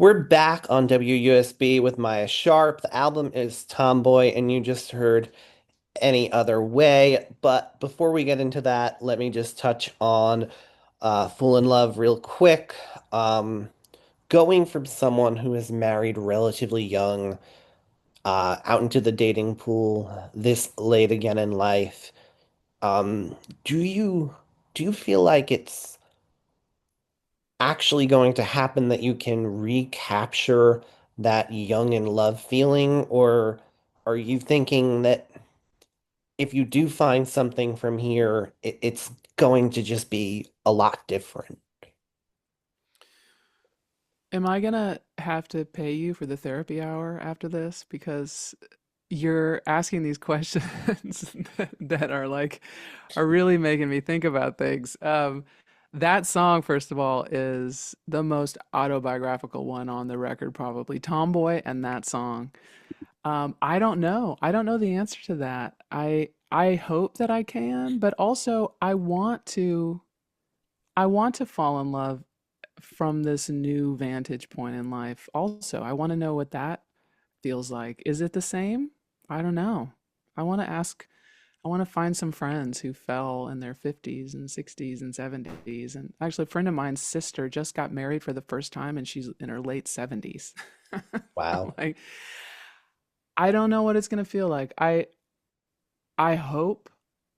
We're back on WUSB with Maia Sharp. The album is Tomboy, and you just heard Any Other Way. But before we get into that, let me just touch on Fool in Love real quick. Um, Going from someone who is married relatively young out into the dating pool this late again in life, um, do you do you feel like it's actually going to happen that you can recapture that young in love feeling? Or are you thinking that if you do find something from here, it's going to just be a lot different? Am I gonna have to pay you for the therapy hour after this? Because you're asking these questions that are really making me think about things. That song, first of all, is the most autobiographical one on the record, probably. Tomboy and that song. I don't know. I don't know the answer to that. I hope that I can, but also I want to fall in love from this new vantage point in life. Also, I want to know what that feels like. Is it the same? I don't know. I want to ask, I want to find some friends who fell in their 50s and 60s and 70s. And actually, a friend of mine's sister just got married for the first time and she's in her late 70s. Wow. Like, I don't know what it's going to feel like. I hope,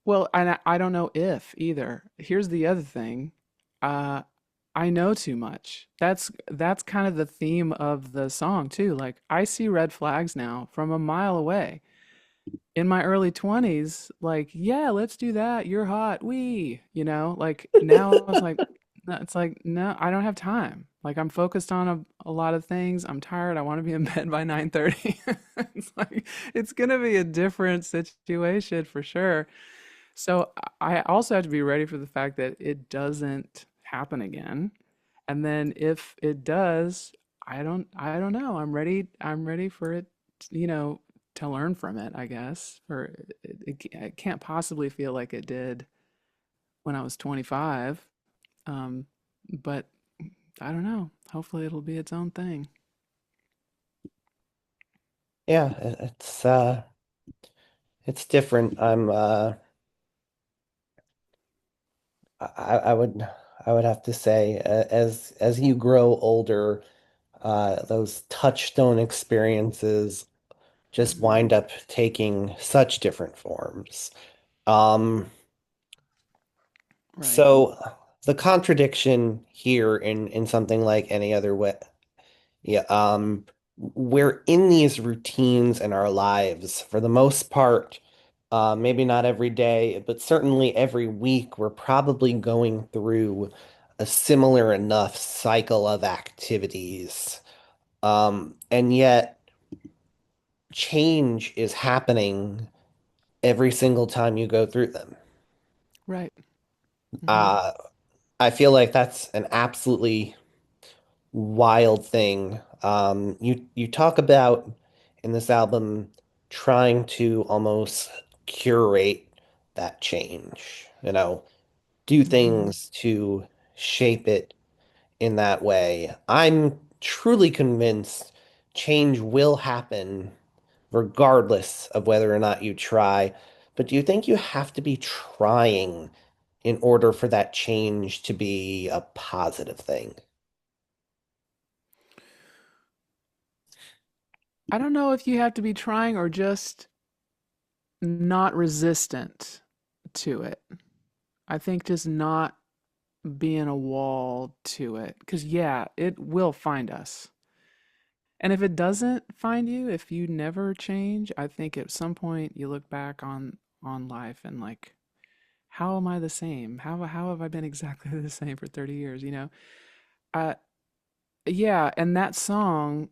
well, and I don't know if either. Here's the other thing. Uh, I know too much. That's kind of the theme of the song too. Like I see red flags now from a mile away. In my early 20s, like, yeah, let's do that. You're hot. Like now it's like no, no, I don't have time. Like I'm focused on a lot of things. I'm tired. I want to be in bed by 9:30. It's like it's gonna be a different situation for sure. So I also have to be ready for the fact that it doesn't happen again. And then if it does, I don't know. I'm ready for it, you know, to learn from it, I guess. Or it can't possibly feel like it did when I was 25. Um, but I don't know. Hopefully it'll be its own thing. Yeah, it's different. I would have to say, as you grow older, those touchstone experiences just Hmm. wind up taking such different forms. Um, Right. so the contradiction here in something like Any Other Way, yeah, we're in these routines in our lives for the most part, maybe not every day, but certainly every week, we're probably going through a similar enough cycle of activities. And yet change is happening every single time you go through them. Right. Hmm. Uh, I feel like that's an absolutely wild thing. You talk about in this album trying to almost curate that change, do Hmm. things to shape it in that way. I'm truly convinced change will happen regardless of whether or not you try. But do you think you have to be trying in order for that change to be a positive thing? I don't know if you have to be trying or just not resistant to it. I think just not being a wall to it. Because, yeah, it will find us. And if it doesn't find you, if you never change, I think at some point you look back on life and like, how am I the same? How have I been exactly the same for 30 years, you know? Uh yeah, and that song,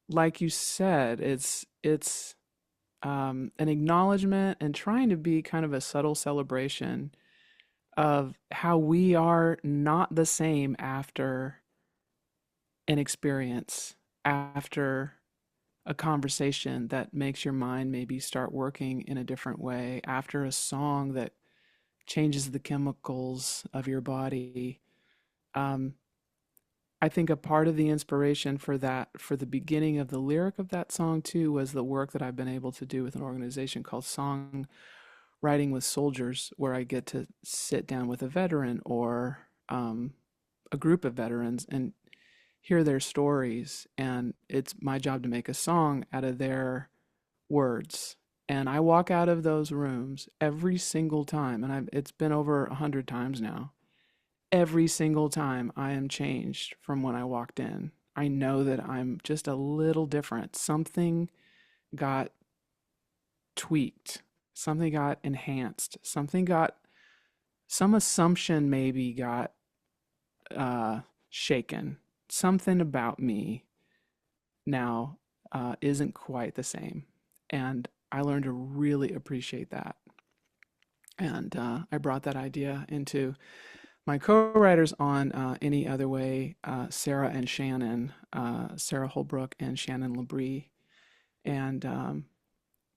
like you said, it's an acknowledgement and trying to be kind of a subtle celebration of how we are not the same after an experience, after a conversation that makes your mind maybe start working in a different way, after a song that changes the chemicals of your body. Um, I think a part of the inspiration for that, for the beginning of the lyric of that song too, was the work that I've been able to do with an organization called Song Writing with Soldiers, where I get to sit down with a veteran or a group of veterans and hear their stories. And it's my job to make a song out of their words. And I walk out of those rooms every single time, and it's been over 100 times now. Every single time I am changed from when I walked in. I know that I'm just a little different. Something got tweaked, something got enhanced, some assumption maybe got uh, shaken. Something about me now isn't quite the same. And I learned to really appreciate that. And I brought that idea into my co-writers on Any Other Way, Sarah and Shannon, Sarah Holbrook and Shannon Labrie. And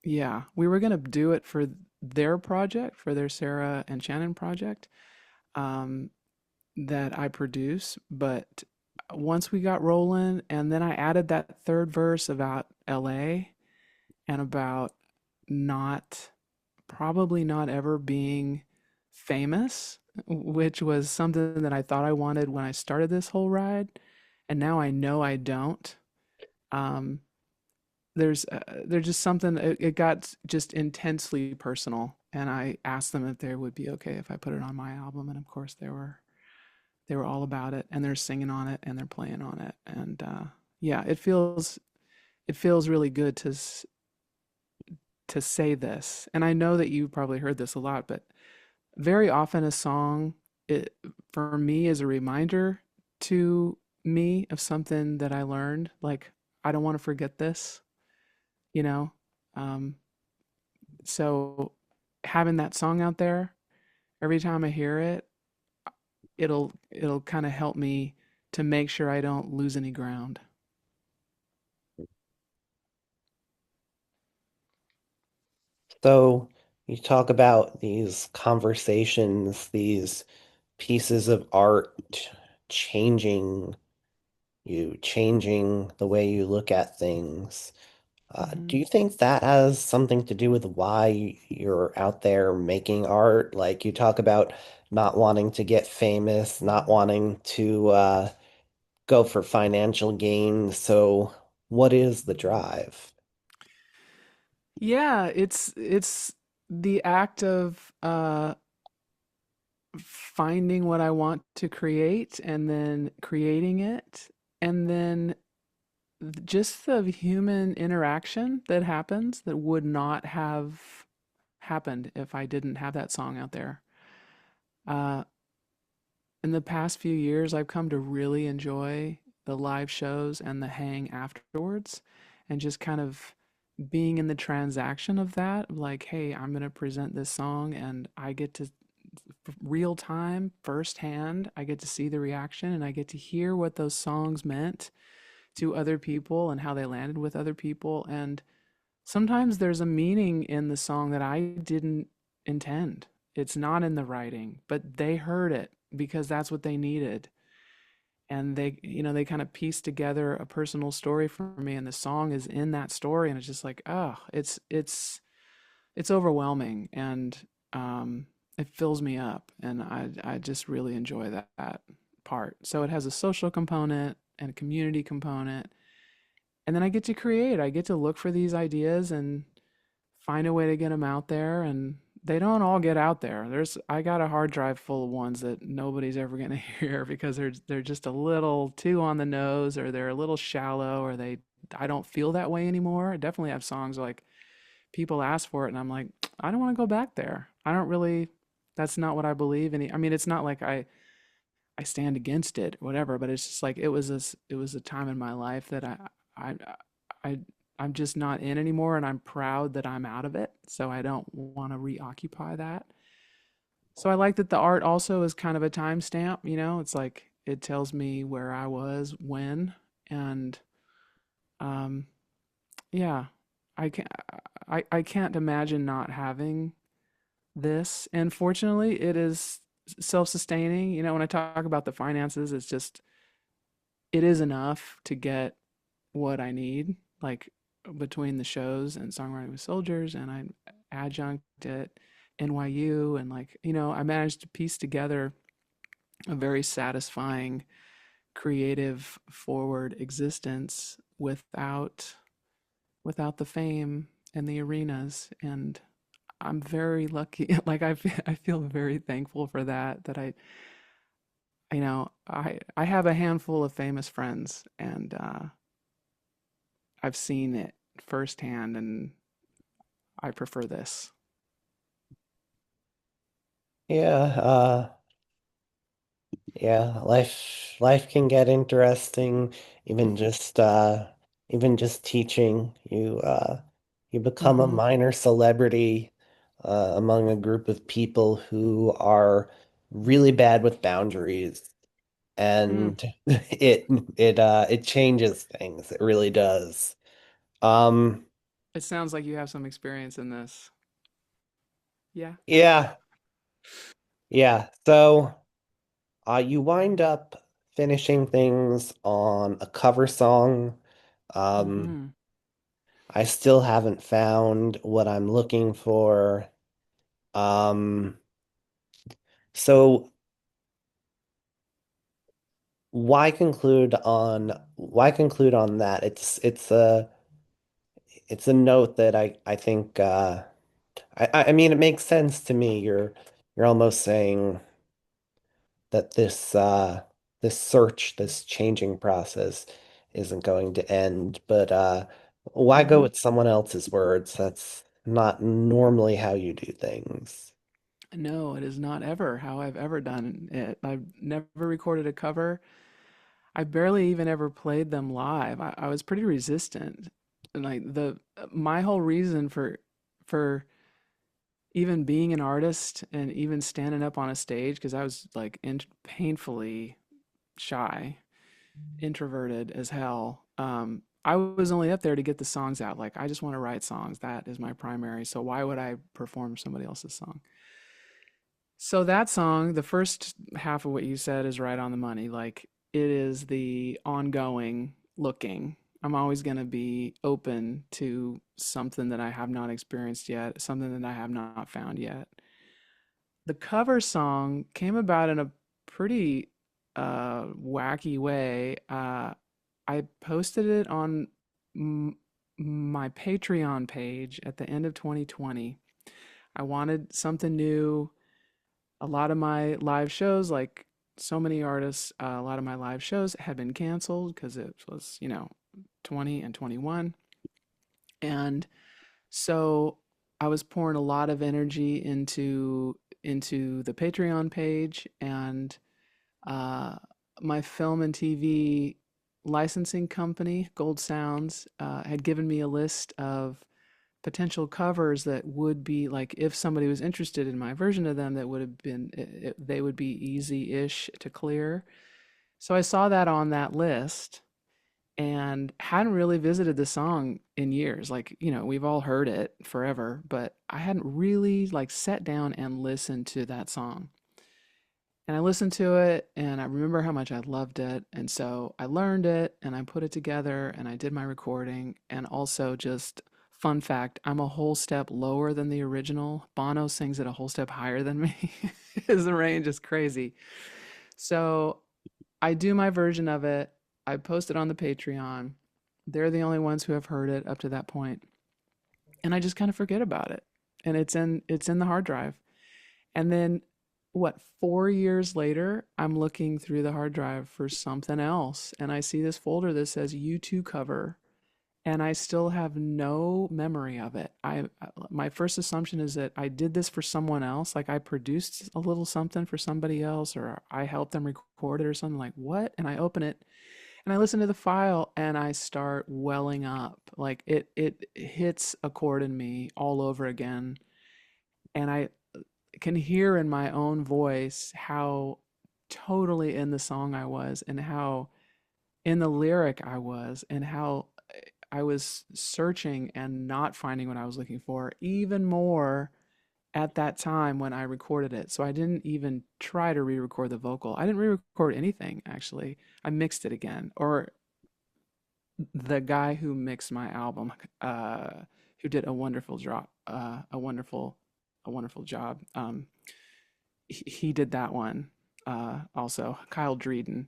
yeah, we were going to do it for their project, for their Sarah and Shannon project um, that I produce. But once we got rolling, and then I added that third verse about LA and about not, probably not ever being famous, which was something that I thought I wanted when I started this whole ride. And now I know I don't. Um, there's just something, it got just intensely personal. And I asked them if they would be okay if I put it on my album. And of course they were all about it, and they're singing on it and they're playing on it. And yeah, it feels really good to say this. And I know that you probably heard this a lot, but very often a song, it for me, is a reminder to me of something that I learned. Like, I don't want to forget this, you know. Um, so having that song out there, every time I hear it, it'll kind of help me to make sure I don't lose any ground. So you talk about these conversations, these pieces of art changing you, changing the way you look at things. Hmm. Do you think that has something to do with why you're out there making art? Like you talk about not wanting to get famous, not wanting to go for financial gain. So what is the drive? Yeah, it's the act of finding what I want to create and then creating it, and then just the human interaction that happens that would not have happened if I didn't have that song out there. Uh, in the past few years, I've come to really enjoy the live shows and the hang afterwards, and just kind of being in the transaction of that, like, hey, I'm going to present this song and I get to real time, firsthand, I get to see the reaction and I get to hear what those songs meant to other people and how they landed with other people. And sometimes there's a meaning in the song that I didn't intend. It's not in the writing, but they heard it because that's what they needed. And they kind of pieced together a personal story for me, and the song is in that story, and it's just like, oh, it's overwhelming, and it fills me up, and I just really enjoy that part. So it has a social component and a community component, and then I get to create. I get to look for these ideas and find a way to get them out there, and they don't all get out there. I got a hard drive full of ones that nobody's ever going to hear because they're just a little too on the nose, or they're a little shallow, or I don't feel that way anymore. I definitely have songs like people ask for it and I'm like, I don't want to go back there. I don't really, that's not what I believe in. I mean, it's not like I stand against it or whatever, but it's just like it was a time in my life that I I I'm just not in anymore, and I'm proud that I'm out of it. So I don't want to reoccupy that. So I like that the art also is kind of a timestamp, it's like it tells me where I was when, and um yeah, I can I can't imagine not having this. And fortunately, it is self-sustaining. When I talk about the finances, it's just it is enough to get what I need, like between the shows and songwriting with soldiers, and I adjunct at NYU, and like, I managed to piece together a very satisfying, creative, forward existence without the fame and the arenas. And I'm very lucky. Like I feel very thankful for that. That I have a handful of famous friends, and I've seen it firsthand, and I prefer this. Yeah, yeah, life can get interesting. Even just even just teaching, you become a Mm-hmm. minor celebrity among a group of people who are really bad with boundaries, Mm. and it changes things. It really does. Um, It sounds like you have some experience in this. Yeah. yeah, yeah. So. You wind up finishing things on a cover song. Um, Mm-hmm. I still haven't found what I'm looking for. Um, so why conclude on that? It's a note that I think I mean it makes sense to me. You're almost saying that this search, this changing process isn't going to end. But why go Mm-hmm. with someone else's words? That's not normally how you do things. No, it is not ever how I've ever done it. I've never recorded a cover. I barely even ever played them live. I was pretty resistant. And like the my whole reason for even being an artist and even standing up on a stage, because I was like painfully shy, introverted as hell. I was only up there to get the songs out. Like I just want to write songs. That is my primary. So why would I perform somebody else's song? So that song, the first half of what you said is right on the money. Like it is the ongoing looking. I'm always going to be open to something that I have not experienced yet, something that I have not found yet. The cover song came about in a pretty wacky way. I posted it on m- my Patreon page at the end of 2020. I wanted something new. A lot of my live shows, like so many artists, a lot of my live shows had been canceled because it was, 20 and 21. And so I was pouring a lot of energy into the Patreon page, and uh, my film and TV licensing company, Gold Sounds, had given me a list of potential covers that would be like, if somebody was interested in my version of them, that would have been they would be easy-ish to clear. So I saw that on that list and hadn't really visited the song in years. Like, we've all heard it forever, but I hadn't really like sat down and listened to that song. And I listened to it and I remember how much I loved it. And so I learned it and I put it together and I did my recording. And also, just fun fact, I'm a whole step lower than the original. Bono sings it a whole step higher than me. His range is crazy. So I do my version of it. I post it on the Patreon. They're the only ones who have heard it up to that point. And I just kind of forget about it. And it's in the hard drive. And then what, 4 years later, I'm looking through the hard drive for something else. And I see this folder that says U2 cover. And I still have no memory of it. My first assumption is that I did this for someone else, like I produced a little something for somebody else, or I helped them record it or something. Like what? And I open it and I listen to the file and I start welling up. Like it hits a chord in me all over again. And I can hear in my own voice how totally in the song I was, and how in the lyric I was, and how I was searching and not finding what I was looking for, even more at that time when I recorded it. So I didn't even try to re-record the vocal. I didn't re-record anything actually. I mixed it again. Or the guy who mixed my album, who did a wonderful job, a wonderful job. He did that one also, Kyle Dreeden.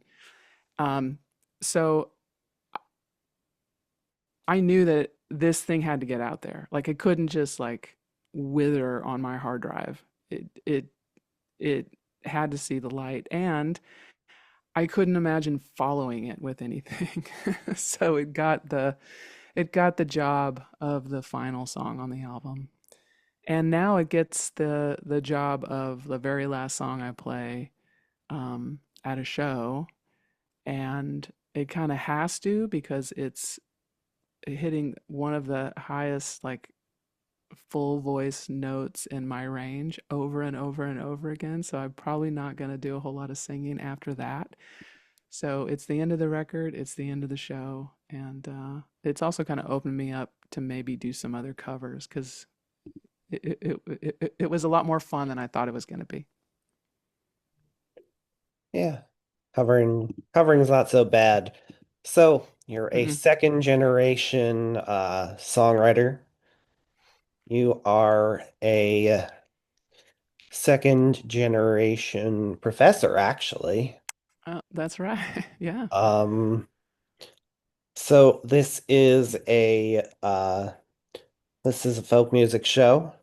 Um, so I knew that this thing had to get out there. Like it couldn't just like wither on my hard drive. It had to see the light, and I couldn't imagine following it with anything. So it got the job of the final song on the album. And now it gets the job of the very last song I play at a show, and it kind of has to because it's hitting one of the highest like full voice notes in my range over and over and over again. So I'm probably not going to do a whole lot of singing after that. So it's the end of the record, it's the end of the show, and it's also kind of opened me up to maybe do some other covers because it was a lot more fun than I thought it was going to be. Yeah. Covering is not so bad. So you're a Mm-mm. second generation songwriter. You are a second generation professor, actually. Oh, that's right. Yeah. Um, so this is a folk music show.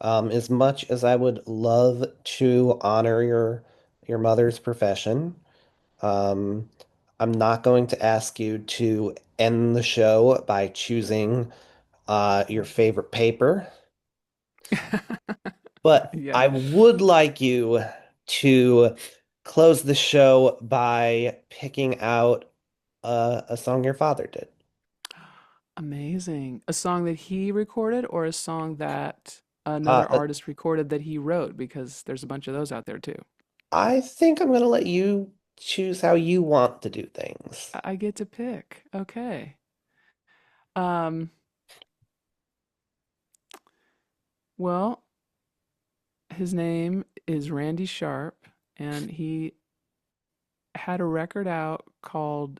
As much as I would love to honor your mother's profession, um, I'm not going to ask you to end the show by choosing your favorite paper, but Yeah. I would like you to close the show by picking out a song your father did. Amazing. A song that he recorded or a song that Uh, another artist recorded that he wrote because there's a bunch of those out there too. I think I'm going to let you choose how you want to do things. I get to pick. Okay. Um, well, his name is Randy Sharp, and he had a record out called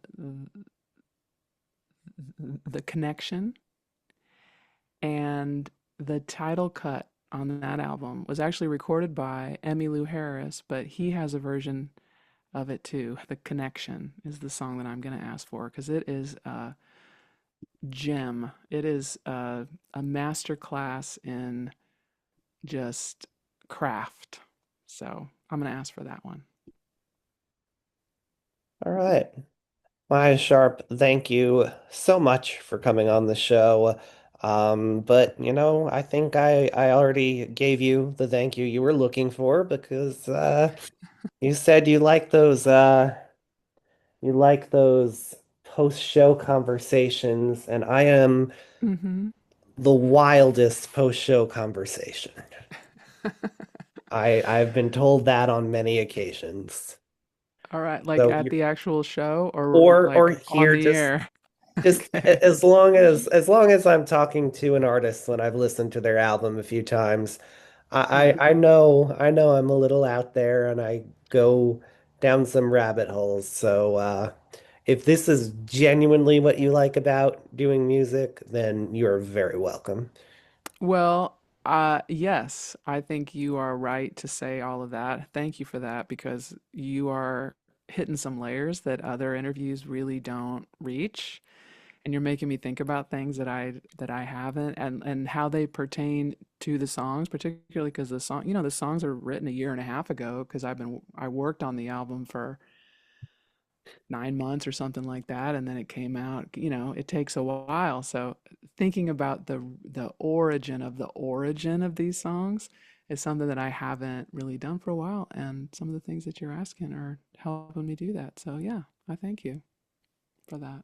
The Connection, and the title cut on that album was actually recorded by Emmylou Harris, but he has a version of it too. The Connection is the song that I'm going to ask for because it is a gem. It is a master class in just craft. So I'm going to ask for that one. All right. Maia Sharp, thank you so much for coming on the show. But I think I already gave you the thank you were looking for because you said you like those post-show conversations, and I am Mm-hmm. the wildest post-show conversation. I've been told that on many occasions. All right, like So at you the actual show or or like on here the just air? Just Okay. as long as I'm talking to an artist when I've listened to their album a few times, Yeah. I know I'm a little out there and I go down some rabbit holes. So if this is genuinely what you like about doing music, then you're very welcome. Well, yes, I think you are right to say all of that. Thank you for that because you are hitting some layers that other interviews really don't reach, and you're making me think about things that I haven't and how they pertain to the songs, particularly because the songs are written a year and a half ago because I worked on the album for 9 months or something like that, and then it came out. It takes a while. So thinking about the origin of these songs is something that I haven't really done for a while, and some of the things that you're asking are helping me do that. So yeah, I thank you for that.